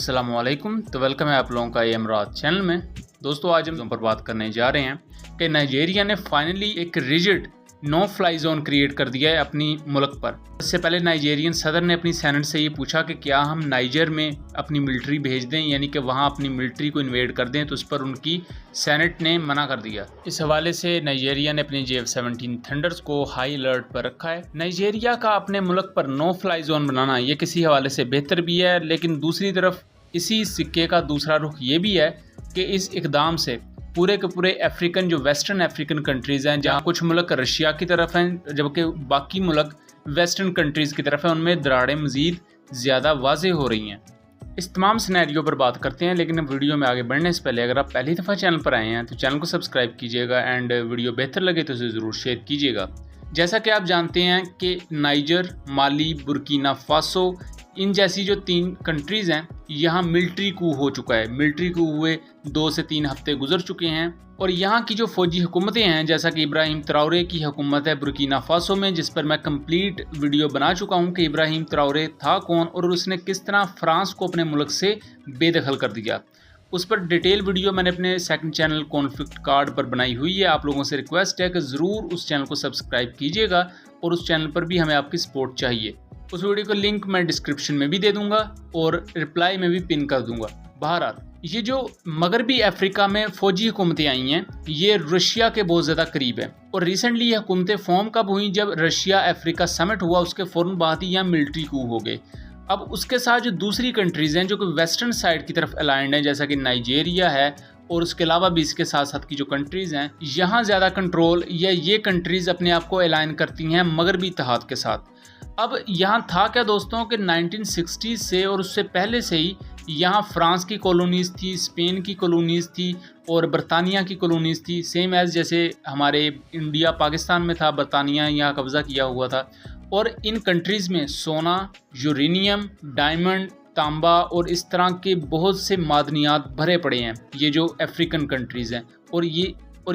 अस्सलामुअलैकुम। तो वेलकम है आप लोगों का इमरात चैनल में। दोस्तों आज हम पर बात करने जा रहे हैं कि नाइजीरिया ने फाइनली एक rigid no fly zone create कर दिया है अपनी मुल्क पर। इससे पहले नाइजीरियन सदर ने अपनी सेनेट से ये पूछा कि क्या हम नाइजर में अपनी मिलिट्री भेज दें, यानी कि वहाँ अपनी मिलिट्री को इन्वेड कर दें, तो उस पर उनकी सेनेट ने मना कर दिया। इस हवाले से नाइजीरिया ने अपने JF-17 थंडर्स को हाई अलर्ट पर रखा है। नाइजीरिया का अपने मुल्क पर नो फ्लाई जोन बनाना ये किसी हवाले से बेहतर भी है, लेकिन दूसरी तरफ इसी सिक्के का दूसरा रुख ये भी है कि इस इकदाम से पूरे के पूरे अफ्रीकन जो वेस्टर्न अफ्रीकन कंट्रीज़ हैं, जहाँ कुछ मुल्क रशिया की तरफ हैं जबकि बाकी मुल्क वेस्टर्न कंट्रीज़ की तरफ हैं, उनमें दरारें मज़ीद ज़्यादा वाज़ेह हो रही हैं। इस तमाम सिनेरियो पर बात करते हैं, लेकिन वीडियो में आगे बढ़ने से पहले अगर आप पहली दफ़ा चैनल पर आए हैं तो चैनल को सब्सक्राइब कीजिएगा एंड वीडियो बेहतर लगे तो उसे ज़रूर शेयर कीजिएगा। जैसा कि आप जानते हैं कि नाइजर, माली, बुर्किना फासो, इन जैसी जो 3 कंट्रीज़ हैं यहाँ मिलिट्री कू हो चुका है। मिलिट्री कू हुए 2 से 3 हफ्ते गुजर चुके हैं और यहाँ की जो फौजी हुकूमतें हैं, जैसा कि इब्राहिम ट्राओरे की हुकूमत है बुर्किना फासो में, जिस पर मैं कंप्लीट वीडियो बना चुका हूँ कि इब्राहिम ट्राओरे था कौन और उसने किस तरह फ्रांस को अपने मुल्क से बेदखल कर दिया। उस पर डिटेल वीडियो मैंने अपने सेकंड चैनल कॉन्फ्लिक्ट कार्ड पर बनाई हुई है। आप लोगों से रिक्वेस्ट है कि ज़रूर उस चैनल को सब्सक्राइब कीजिएगा और उस चैनल पर भी हमें आपकी सपोर्ट चाहिए। उस वीडियो का लिंक मैं डिस्क्रिप्शन में भी दे दूंगा और रिप्लाई में भी पिन कर दूंगा। बहरहाल ये जो मगरबी अफ्रीका में फौजी हुकूमतें आई हैं ये रशिया के बहुत ज़्यादा करीब है और रिसेंटली ये हुकूमतें फॉर्म कब हुई, जब रशिया अफ्रीका समिट हुआ उसके फ़ौरन बाद ही यहाँ मिलिट्री कू हो गए। अब उसके साथ जो दूसरी कंट्रीज़ हैं जो कि वेस्टर्न साइड की तरफ अलाइंड हैं, जैसा कि नाइजीरिया है और उसके अलावा भी इसके साथ साथ की जो कंट्रीज़ हैं, यहाँ ज़्यादा कंट्रोल या ये कंट्रीज़ अपने आप को अलाइन करती हैं मगरबी इत्तेहाद के साथ। अब यहाँ था क्या दोस्तों कि 1960 से और उससे पहले से ही यहाँ फ्रांस की कॉलोनीज़ थी, स्पेन की कॉलोनीज़ थी और बरतानिया की कॉलोनीज़ थी। सेम एज़ जैसे हमारे इंडिया पाकिस्तान में था, बरतानिया यहाँ कब्ज़ा किया हुआ था। और इन कंट्रीज़ में सोना, यूरेनियम, डायमंड, तांबा और इस तरह के बहुत से मादनियात भरे पड़े हैं ये जो अफ्रीकन कंट्रीज़ हैं और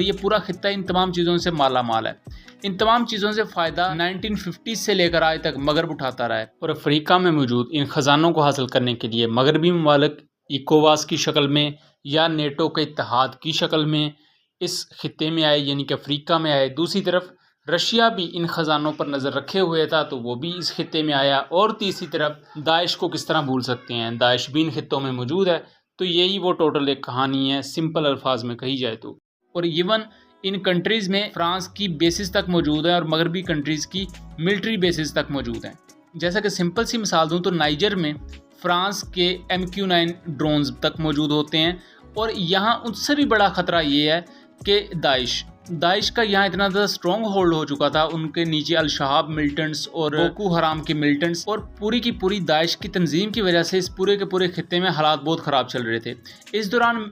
ये पूरा खित्ता इन तमाम चीज़ों से माला माल है। इन तमाम चीज़ों से फ़ायदा 1950 से लेकर आज तक मगरब उठाता रहा है और अफ्रीका में मौजूद इन ख़जानों को हासिल करने के लिए मगरबी ममालिक इकोवास की शक्ल में या नेटो के इत्तेहाद की शक्ल में इस खित्ते में आए, यानी कि अफ्रीका में आए। दूसरी तरफ रशिया भी इन ख़जानों पर नज़र रखे हुए था तो वो भी इस खित्ते में आया। और तीसरी तरफ दाइश को किस तरह भूल सकते हैं, दाइश भी इन खित्तों में मौजूद है। तो यही वो टोटल एक कहानी है सिंपल अल्फाज में कही जाए तो। और इवन इन कंट्रीज़ में फ्रांस की बेसिस तक मौजूद है और मगरबी कंट्रीज़ की मिलिट्री बेसिस तक मौजूद हैं। जैसा कि सिंपल सी मिसाल दूँ तो नाइजर में फ्रांस के MQ-9 ड्रोन्स तक मौजूद होते हैं और यहाँ उससे भी बड़ा ख़तरा ये है कि दाइश का यहाँ इतना ज़्यादा स्ट्रॉन्ग होल्ड हो चुका था, उनके नीचे अल-शबाब मिलिटेंट्स और बोको हराम के मिलिटेंट्स और पूरी की पूरी दाइश की तंजीम की वजह से इस पूरे के पूरे खित्ते में हालात बहुत ख़राब चल रहे थे। इस दौरान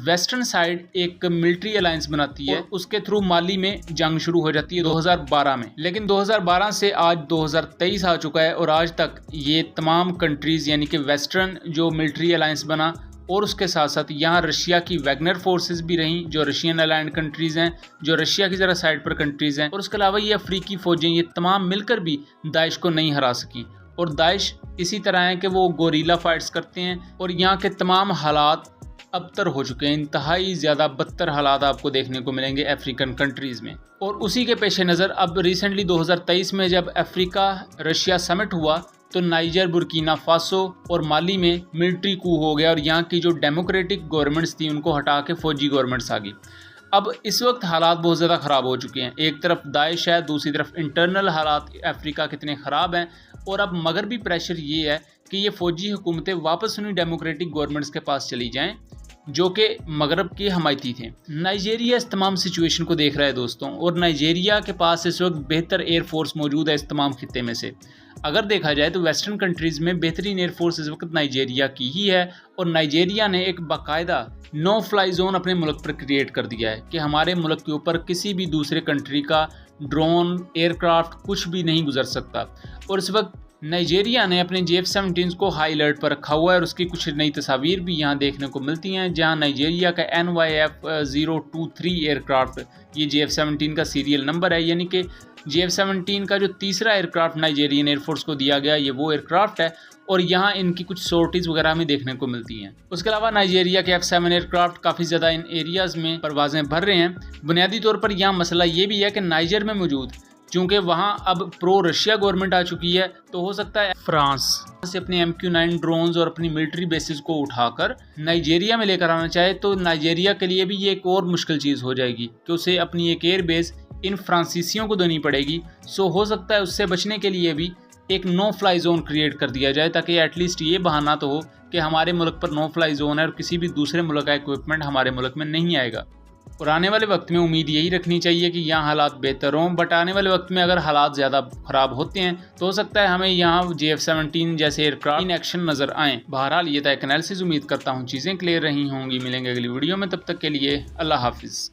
वेस्टर्न साइड एक मिलिट्री अलायंस बनाती है, उसके थ्रू माली में जंग शुरू हो जाती है 2012 में। लेकिन 2012 से आज 2023 आ चुका है और आज तक ये तमाम कंट्रीज़ यानी कि वेस्टर्न जो मिलिट्री अलायंस बना और उसके साथ साथ यहाँ रशिया की वैगनर फोर्सेस भी रहीं जो रशियन अलाइंड कंट्रीज़ हैं, जो रशिया की ज़रा साइड पर कंट्रीज़ हैं। और उसके अलावा ये अफ्रीकी फ़ौजें ये तमाम मिलकर भी दाइश को नहीं हरा सकी। और दाइश इसी तरह है कि वो गोरीला फाइट्स करते हैं और यहाँ के तमाम हालात अबतर हो चुके हैं। इंतहाई ज़्यादा बदतर हालात आपको देखने को मिलेंगे अफ्रीकन कंट्रीज़ में। और उसी के पेश नज़र अब रिसेंटली 2023 में जब अफ्रीका रशिया समिट हुआ तो नाइजर, बुर्किना फासो और माली में मिलिट्री कू हो गया और यहाँ की जो डेमोक्रेटिक गवर्नमेंट्स थी उनको हटा के फौजी गवर्नमेंट्स आ गई। अब इस वक्त हालात बहुत ज़्यादा ख़राब हो चुके हैं। एक तरफ दाइश है, दूसरी तरफ इंटरनल हालात अफ्रीका कितने ख़राब हैं और अब मगरबी प्रेशर ये है कि ये फ़ौजी हुकूमतें वापस उन्हीं डेमोक्रेटिक गवर्नमेंट्स के पास चली जाएँ जो कि मगरब के हमायती थे। नाइजीरिया इस तमाम सिचुएशन को देख रहा है दोस्तों और नाइजीरिया के पास इस वक्त बेहतर एयरफोर्स मौजूद है इस तमाम खित्ते में से। अगर देखा जाए तो वेस्टर्न कंट्रीज़ में बेहतरीन एयरफोर्स इस वक्त नाइजीरिया की ही है और नाइजीरिया ने एक बाकायदा नो फ्लाई जोन अपने मुल्क पर क्रिएट कर दिया है कि हमारे मुल्क के ऊपर किसी भी दूसरे कंट्री का ड्रोन, एयरक्राफ्ट कुछ भी नहीं गुजर सकता। और इस वक्त नाइजीरिया ने अपने JF-17 को हाई अलर्ट पर रखा हुआ है और उसकी कुछ नई तस्वीर भी यहाँ देखने को मिलती हैं, जहाँ नाइजीरिया का NYF-023 एयरक्राफ्ट, ये JF-17 का सीरियल नंबर है, यानी कि JF-17 का जो तीसरा एयरक्राफ्ट नाइजीरियन एयरफोर्स को दिया गया ये वो एयरक्राफ्ट है और यहाँ इनकी कुछ सॉर्टीज वगैरह हमें देखने को मिलती हैं। उसके अलावा नाइजीरिया के F-7 एयरक्राफ्ट काफ़ी ज़्यादा इन एरियाज़ में परवाजें भर रहे हैं। बुनियादी तौर पर यहाँ मसला ये भी है कि नाइजर में मौजूद, चूँकि वहाँ अब प्रो रशिया गवर्नमेंट आ चुकी है, तो हो सकता है फ्रांस से अपने MQ-9 ड्रोन्स और अपनी मिलिट्री बेसिस को उठाकर नाइजीरिया में लेकर आना चाहे, तो नाइजीरिया के लिए भी ये एक और मुश्किल चीज़ हो जाएगी कि उसे अपनी एक एयर बेस इन फ्रांसीसियों को देनी पड़ेगी। सो हो सकता है उससे बचने के लिए भी एक नो फ्लाई जोन क्रिएट कर दिया जाए, ताकि एटलीस्ट ये बहाना तो हो कि हमारे मुल्क पर नो फ्लाई जोन है और किसी भी दूसरे मुल्क का इक्विपमेंट हमारे मुल्क में नहीं आएगा। और आने वाले वक्त में उम्मीद यही रखनी चाहिए कि यहाँ हालात बेहतर हों, बट आने वाले वक्त में अगर हालात ज़्यादा ख़राब होते हैं तो हो सकता है हमें यहाँ JF-17 जैसे एयरक्राफ्ट इन एक्शन नज़र आएँ। बहरहाल ये था एक एनालिसिस, उम्मीद करता हूँ चीज़ें क्लियर रही होंगी। मिलेंगे अगली वीडियो में, तब तक के लिए अल्लाह हाफिज़।